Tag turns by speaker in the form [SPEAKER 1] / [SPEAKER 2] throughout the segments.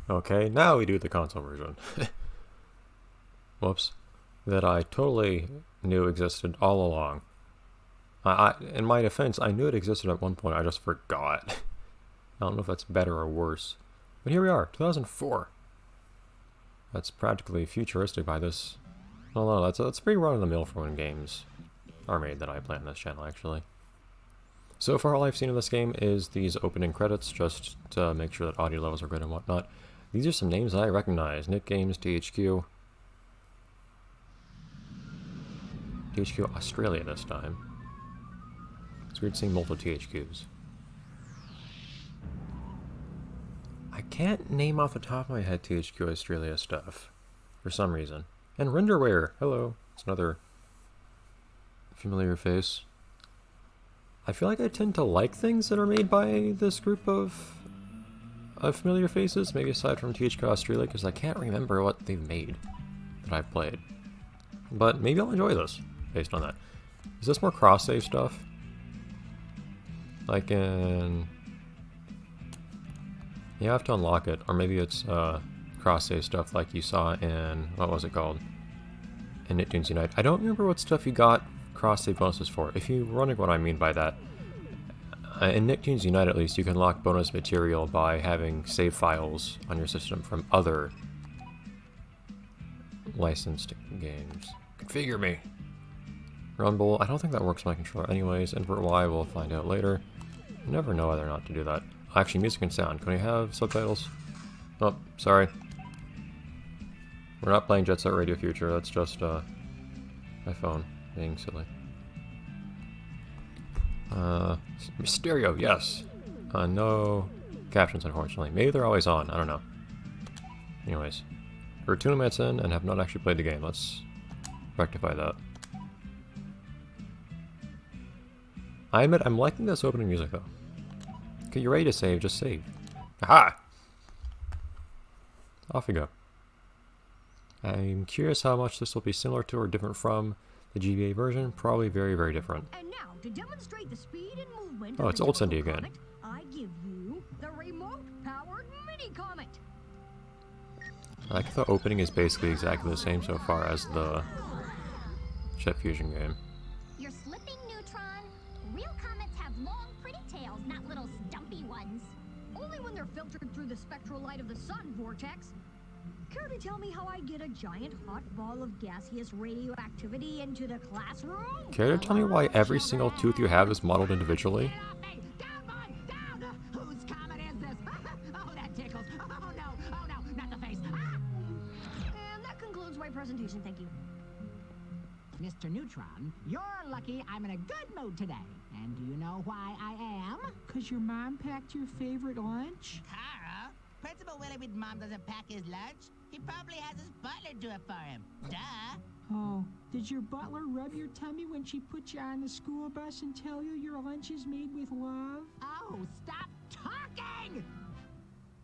[SPEAKER 1] Okay, now we do the console version. Whoops. That I totally knew existed all along. In my defense, I knew it existed at one point, I just forgot. I don't know if that's better or worse. But here we are, 2004. That's practically futuristic by this. Well, no, that's pretty run-of-the-mill for when games are made that I play on this channel, actually. So far, all I've seen of this game is these opening credits, just to make sure that audio levels are good and whatnot. These are some names that I recognize. Nick Games, THQ. THQ Australia this time. It's weird seeing multiple THQs. I can't name off the top of my head THQ Australia stuff, for some reason. And Renderware! Hello. It's another familiar face. I feel like I tend to like things that are made by this group of familiar faces, maybe aside from THQ Australia, because I can't remember what they've made that I've played. But maybe I'll enjoy this, based on that. Is this more cross-save stuff? Like in... You have to unlock it, or maybe it's cross-save stuff like you saw in... What was it called? In Nicktoons Unite. I don't remember what stuff you got cross-save bonuses for. If you're wondering what I mean by that, in Nicktoons Unite at least, you can unlock bonus material by having save files on your system from other licensed games. Configure me! Rumble, I don't think that works on my controller anyways. Invert Y, we'll find out later. You never know whether or not to do that. Actually, music and sound. Can we have subtitles? Oh, sorry. We're not playing Jet Set Radio Future, that's just my phone being silly. Stereo, yes. No captions, unfortunately. Maybe they're always on, I don't know. Anyways, we're 2 minutes in and have not actually played the game. Let's rectify that. I admit, I'm liking this opening music, though. Okay, you're ready to save, just save. Aha! Off we go. I'm curious how much this will be similar to or different from the GBA version. Probably very, very different.
[SPEAKER 2] And now, to demonstrate the speed and movement
[SPEAKER 1] oh, it's old Cindy again.
[SPEAKER 2] Comet, I give you the remote-powered mini-comet.
[SPEAKER 1] I like the opening is basically exactly the same so far as the Jet Fusion game.
[SPEAKER 3] You're slipping, Neutron. Real comets have long, pretty tails, not little stumpy ones.
[SPEAKER 2] Only when they're filtered through the spectral light of the sun, Vortex. Care to tell me how I get a giant hot ball of gaseous radioactivity into the classroom?
[SPEAKER 1] Care to tell me why every single tooth you have is modeled individually?
[SPEAKER 4] Whose comet is this? Oh, that tickles. Oh no, not the face.
[SPEAKER 2] And that concludes my presentation, thank you.
[SPEAKER 4] Mr. Neutron, you're lucky I'm in a good mood today. And do you know why I am?
[SPEAKER 5] 'Cause your mom packed your favorite lunch?
[SPEAKER 6] Carl, Principal Willoughby's mom doesn't pack his lunch. He probably has his butler do it for him. Duh.
[SPEAKER 5] Oh, did your butler rub your tummy when she put you on the school bus and tell you your lunch is made with love?
[SPEAKER 4] Oh, stop talking!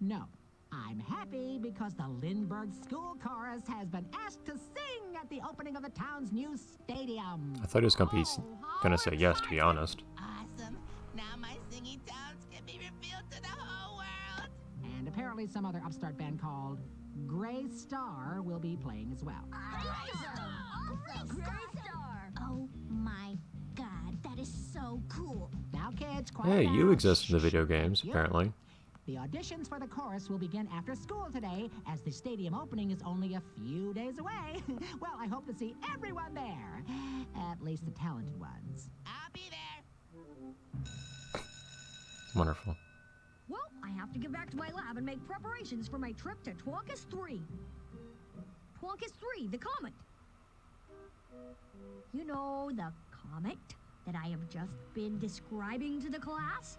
[SPEAKER 4] No, I'm happy because the Lindbergh School Chorus has been asked to sing at the opening of the town's new stadium.
[SPEAKER 1] I thought he was gonna say yes, to be honest.
[SPEAKER 6] Awesome. Now my singing talents can be revealed to the whole world.
[SPEAKER 4] And apparently some other upstart band called Gray Star will be playing as well.
[SPEAKER 3] Oh my god, that is so cool.
[SPEAKER 4] Now kids, quiet
[SPEAKER 1] Hey,
[SPEAKER 4] down.
[SPEAKER 1] you exist in the video
[SPEAKER 4] Thank
[SPEAKER 1] games,
[SPEAKER 4] you.
[SPEAKER 1] apparently.
[SPEAKER 4] The auditions for the chorus will begin after school today, as the stadium opening is only a few days away. Well, I hope to see everyone there. At least the talented ones.
[SPEAKER 6] I'll be there.
[SPEAKER 1] Wonderful.
[SPEAKER 2] Well, I have to get back to my lab and make preparations for my trip to Twonkies 3. Twonkies 3, the comet. You know, the comet that I have just been describing to the class?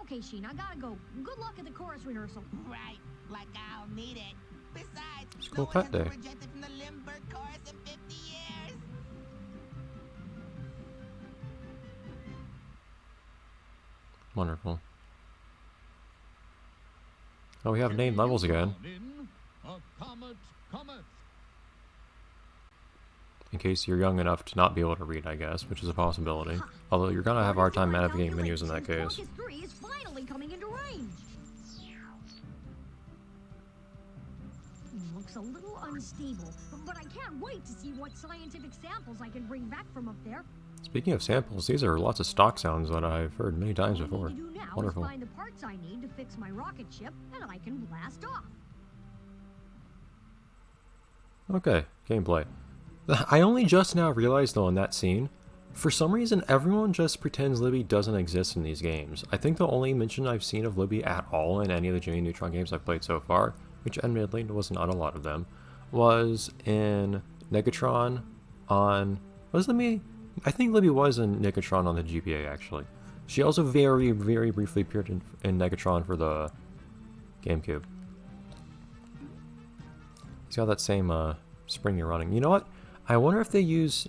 [SPEAKER 2] Okay, Sheen, I gotta go. Good luck at the chorus rehearsal.
[SPEAKER 6] Right, like I'll need it. Besides,
[SPEAKER 1] School
[SPEAKER 6] no one
[SPEAKER 1] pet
[SPEAKER 6] has been
[SPEAKER 1] day.
[SPEAKER 6] rejected from the Lindbergh chorus in 50 years.
[SPEAKER 1] Wonderful. Oh, we have named levels again.
[SPEAKER 7] A comet cometh.
[SPEAKER 1] in case you're young enough to not be able to read, I guess, which is a possibility. Although you're gonna have a hard time navigating menus in that case.
[SPEAKER 2] Twonkies 3 is finally coming into range. Looks a little unstable, but I can't wait to see what scientific samples I can bring back from up there.
[SPEAKER 1] Speaking of samples, these are lots of stock sounds that I've heard many times before.
[SPEAKER 2] All I need to do now
[SPEAKER 1] Wonderful.
[SPEAKER 2] is find the parts I need to fix my rocket ship, and I can blast off.
[SPEAKER 1] Okay, gameplay. I only just now realized, though, in that scene, for some reason, everyone just pretends Libby doesn't exist in these games. I think the only mention I've seen of Libby at all in any of the Jimmy Neutron games I've played so far, which admittedly was not a lot of them, was in Negatron on... Was Libby? I think Libby was in Negatron on the GBA, actually. She also very, very briefly appeared in Negatron for the GameCube. He's got that same spring you're running. You know what? I wonder if they use...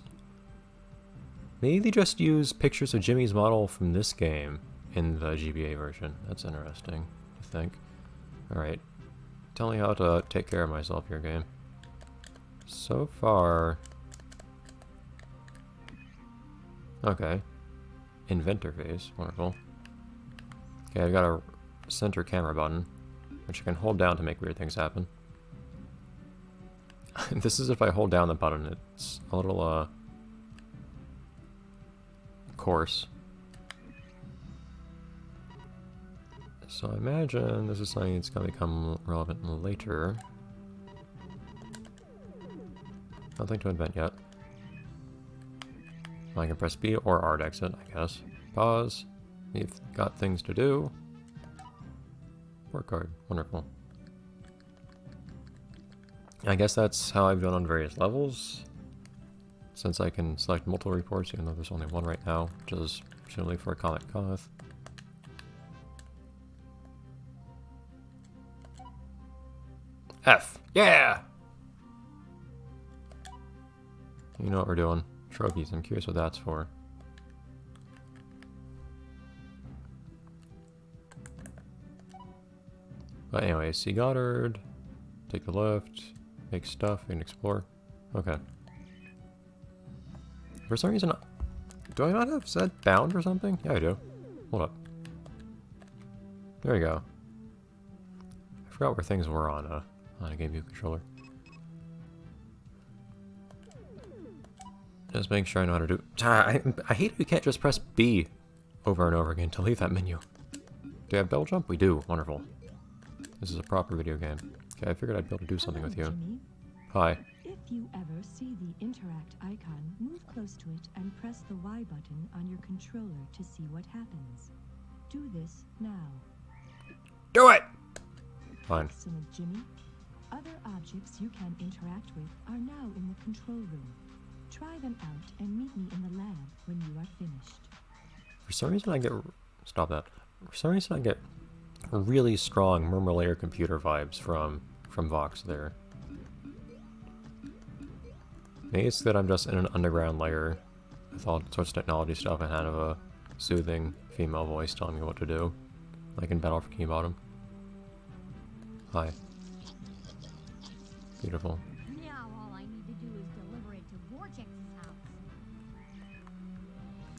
[SPEAKER 1] Maybe they just use pictures of Jimmy's model from this game in the GBA version. That's interesting, I think. Alright. Tell me how to take care of myself here, game. So far... Okay. Inventor phase. Wonderful. Okay, I've got a center camera button, which I can hold down to make weird things happen. This is if I hold down the button. It's a little, coarse. So I imagine this is something that's going to become relevant later. Nothing to invent yet. I can press B or R to exit, I guess. Pause. We've got things to do. Work card. Wonderful. I guess that's how I've done on various levels. Since I can select multiple reports, even though there's only one right now, which is presumably for a Comet Coth. F. Yeah! You know what we're doing. Trophies. I'm curious what that's for. But anyway, see Goddard. Take a left. Make stuff and explore. Okay. For some reason, do I not have set bound or something? Yeah, I do. Hold up. There you go. I forgot where things were on a GameCube controller. Just make sure I know how to do. I hate it we can't just press B over and over again to leave that menu. Do you have bell jump? We do. Wonderful. This is a proper video game. Okay, I figured I'd be able to do something with you.
[SPEAKER 7] Jimmy.
[SPEAKER 1] Hi.
[SPEAKER 7] If you ever see the interact icon, move close to it and press the Y button on your controller to see what happens. Do this now.
[SPEAKER 1] Do it! Fine.
[SPEAKER 7] Excellent, Jimmy. Other objects you can interact with are now in the control room. Try them out and meet me in the lab when you are finished.
[SPEAKER 1] For some reason I get... Stop that. For some reason I get really strong Murmur Layer computer vibes from Vox there. Maybe it's that I'm just in an underground layer with all sorts of technology stuff and kind of a soothing female voice telling me what to do. Like in Battle for King Bottom. Hi. Beautiful.
[SPEAKER 2] Now all I need to do is deliver it to Vortex's house.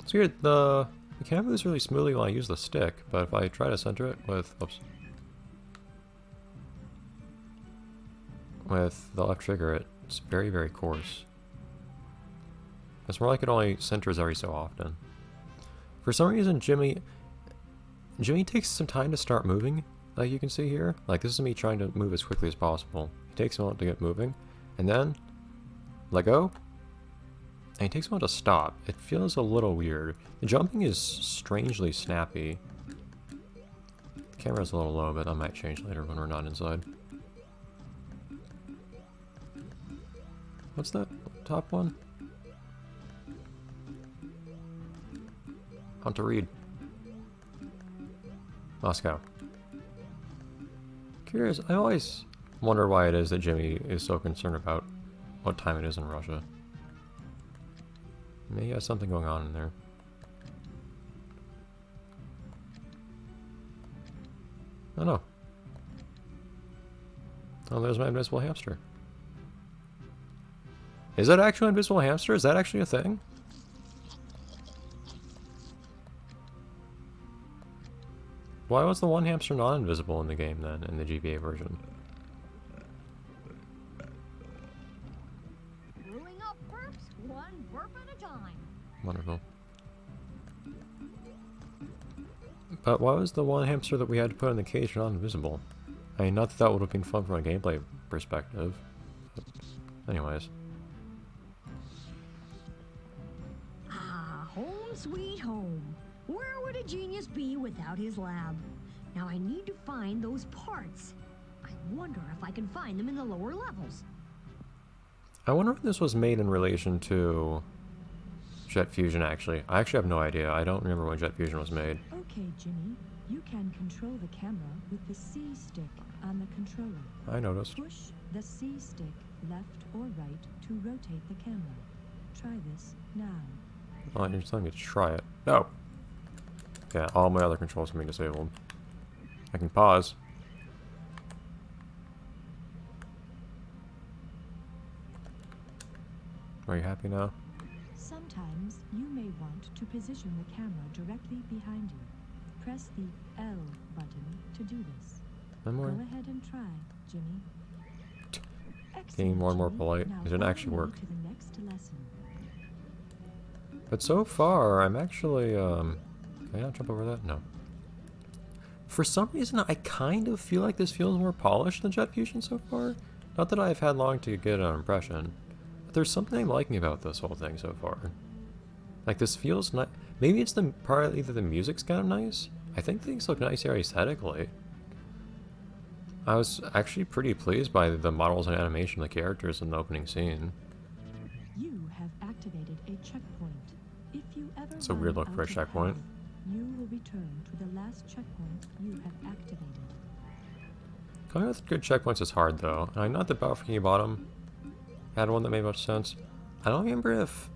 [SPEAKER 1] It's weird, the camera moves really smoothly when I use the stick, but if I try to center it with... Oops. With the left trigger, it's very, very coarse. It's more like it only centers every so often. For some reason, Jimmy takes some time to start moving, like you can see here. Like, this is me trying to move as quickly as possible. He takes a moment to get moving, and then let go, and he takes a moment to stop. It feels a little weird. The jumping is strangely snappy. The camera's a little low, but that might change later when we're not inside. What's that top one? Hunt to read. Moscow. Curious, I always wonder why it is that Jimmy is so concerned about what time it is in Russia. Maybe he has something going on in there. Oh no. Oh, there's my invisible hamster. Is that actually invisible hamster? Is that actually a thing? Why was the one hamster not invisible in the game then, in the GBA version?
[SPEAKER 2] Brewing up burps, one burp at a time.
[SPEAKER 1] Wonderful. But why was the one hamster that we had to put in the cage not invisible? I mean, not that that would have been fun from a gameplay perspective. But anyways.
[SPEAKER 2] Ah, home sweet home. Where would a genius be without his lab? Now I need to find those parts. I wonder if I can find them in the lower levels.
[SPEAKER 1] I wonder if this was made in relation to Jet Fusion, actually. I actually have no idea. I don't remember when Jet Fusion was made.
[SPEAKER 7] Okay, Jimmy. You can control the camera with the C stick on the controller.
[SPEAKER 1] I noticed.
[SPEAKER 7] Push the C stick left or right to rotate the camera. Try this now.
[SPEAKER 1] Oh, you're telling me to try it. No! Yeah, all my other controls can be disabled. I can pause. Are you happy now?
[SPEAKER 7] Sometimes you may want to position the camera directly behind you. Press the L button to do this. Go ahead and try, Jimmy.
[SPEAKER 1] Getting more and more
[SPEAKER 7] Jimmy.
[SPEAKER 1] polite.
[SPEAKER 7] Now
[SPEAKER 1] It didn't
[SPEAKER 7] follow
[SPEAKER 1] actually
[SPEAKER 7] me
[SPEAKER 1] work.
[SPEAKER 7] to the next lesson.
[SPEAKER 1] But so far, I'm actually, can I not jump over that? No. For some reason, I kind of feel like this feels more polished than Jet Fusion so far. Not that I've had long to get an impression, but there's something I'm liking about this whole thing so far. Like, this feels nice. Maybe it's the part either the music's kind of nice. I think things look nice here aesthetically. I was actually pretty pleased by the models and animation of the characters in the opening scene.
[SPEAKER 7] You have activated a checkpoint. If you ever
[SPEAKER 1] It's a weird look
[SPEAKER 7] run
[SPEAKER 1] for a
[SPEAKER 7] out of
[SPEAKER 1] checkpoint.
[SPEAKER 7] health, you will return to the last checkpoint you have activated.
[SPEAKER 1] Coming with good checkpoints is hard though, and I know that Bofferkey Bottom had one that made much sense. I don't remember if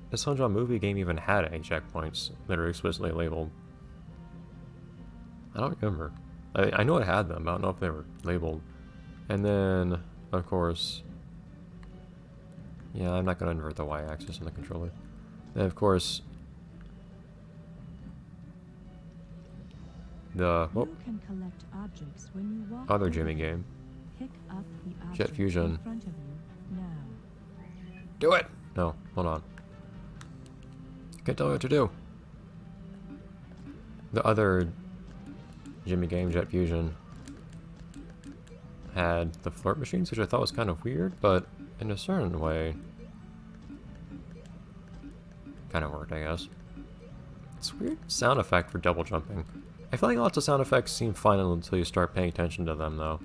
[SPEAKER 1] the SpongeBob movie game even had any checkpoints that are explicitly labeled. I don't remember. I know it had them, but I don't know if they were labeled. And then, of course, yeah, I'm not going to invert the y-axis on the controller. Then, of course, the
[SPEAKER 7] You can collect objects when you walk
[SPEAKER 1] other
[SPEAKER 7] over
[SPEAKER 1] Jimmy
[SPEAKER 7] them.
[SPEAKER 1] game.
[SPEAKER 7] Pick up the
[SPEAKER 1] Jet
[SPEAKER 7] object
[SPEAKER 1] Fusion.
[SPEAKER 7] in front of you now.
[SPEAKER 1] Do it! No, hold on. Can't tell me what to do. The other Jimmy game, Jet Fusion, had the flirt machines, which I thought was kind of weird, but in a certain way, kind of worked, I guess. It's a weird sound effect for double jumping. I feel like lots of sound effects seem fine until you start paying attention to them, though.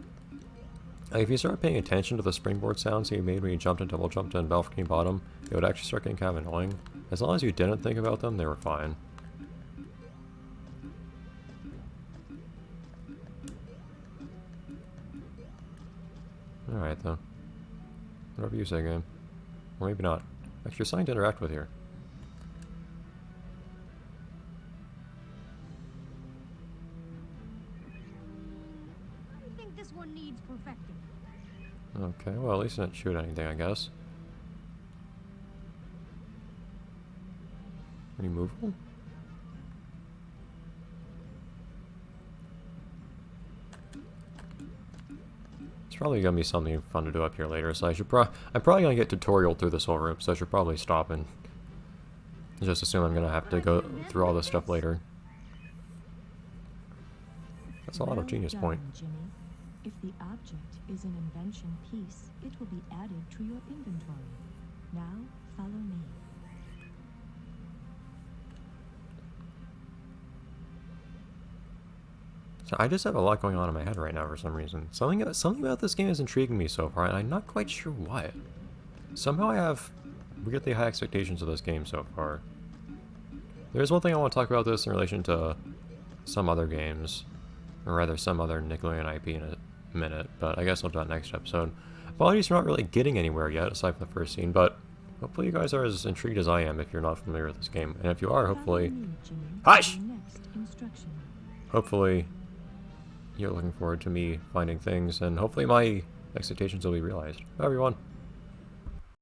[SPEAKER 1] Like, if you start paying attention to the springboard sounds that you made when you jumped and double jumped in Bofferkey Bottom, it would actually start getting kind of annoying. As long as you didn't think about them, they were fine. Alright, then. Whatever you say, game. Or maybe not. Actually, you're something to interact with here.
[SPEAKER 2] I think this one needs perfecting.
[SPEAKER 1] Okay, well, at least it didn't shoot anything, I guess. Removable? It's probably gonna be something fun to do up here later, so I'm probably gonna get tutorial through this whole room, so I should probably stop and just assume I'm gonna have to go through all this stuff later. That's a lot of genius
[SPEAKER 7] Well
[SPEAKER 1] point.
[SPEAKER 7] done, Jimmy. If the object is an invention piece, it will be added to your inventory. Now, follow me.
[SPEAKER 1] So I just have a lot going on in my head right now for some reason. Something about this game is intriguing me so far, and I'm not quite sure why. Somehow I have weirdly high expectations of this game so far. There's one thing I want to talk about this in relation to some other games, or rather some other Nickelodeon IP in a minute, but I guess I'll do that next episode. Apologies for not really getting anywhere yet, aside from the first scene, but hopefully you guys are as intrigued as I am if you're not familiar with this game. And if you are, hopefully...
[SPEAKER 7] Follow me, Jimmy,
[SPEAKER 1] Hush!
[SPEAKER 7] for the next instruction.
[SPEAKER 1] Hopefully you're looking forward to me finding things, and hopefully my expectations will be realized. Bye everyone.